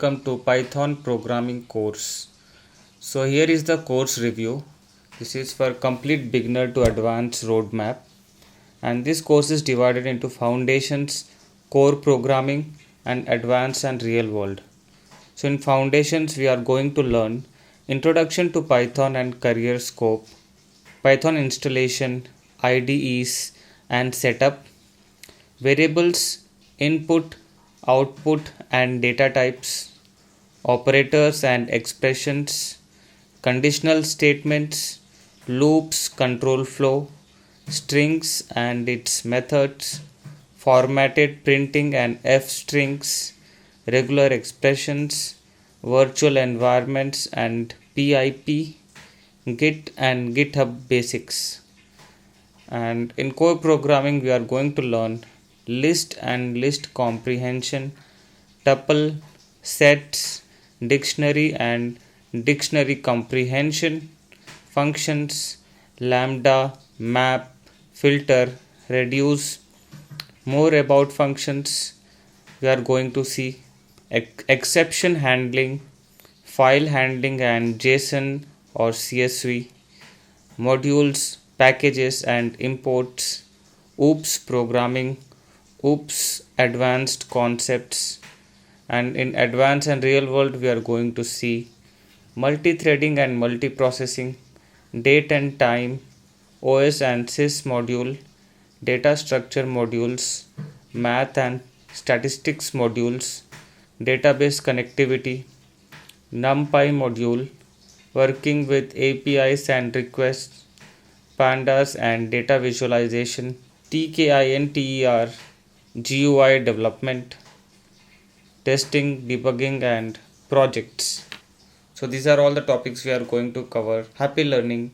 Welcome to Python programming course. So here is the course review. This is for complete beginner to advanced roadmap, and this course is divided into foundations, core programming, and advanced and real world. So in foundations we are going to learn introduction to Python and career scope, Python installation, IDEs and setup, variables, input, output and data types, operators and expressions, conditional statements, loops, control flow, strings and its methods, formatted printing and f strings, regular expressions, virtual environments and PIP, Git and GitHub basics. And in core programming, we are going to learn list and list comprehension, tuple, sets, dictionary and dictionary comprehension, functions, lambda, map, filter, reduce. More about functions, we are going to see exception handling, file handling and JSON or CSV, modules, packages and imports, OOPS programming, OOPS advanced concepts, and in advanced and real world we are going to see multi-threading and multiprocessing, date and time, OS and sys module, data structure modules, math and statistics modules, database connectivity, NumPy module, working with APIs and requests, pandas and data visualization, Tkinter, GUI development, testing, debugging and projects. So these are all the topics we are going to cover. Happy learning.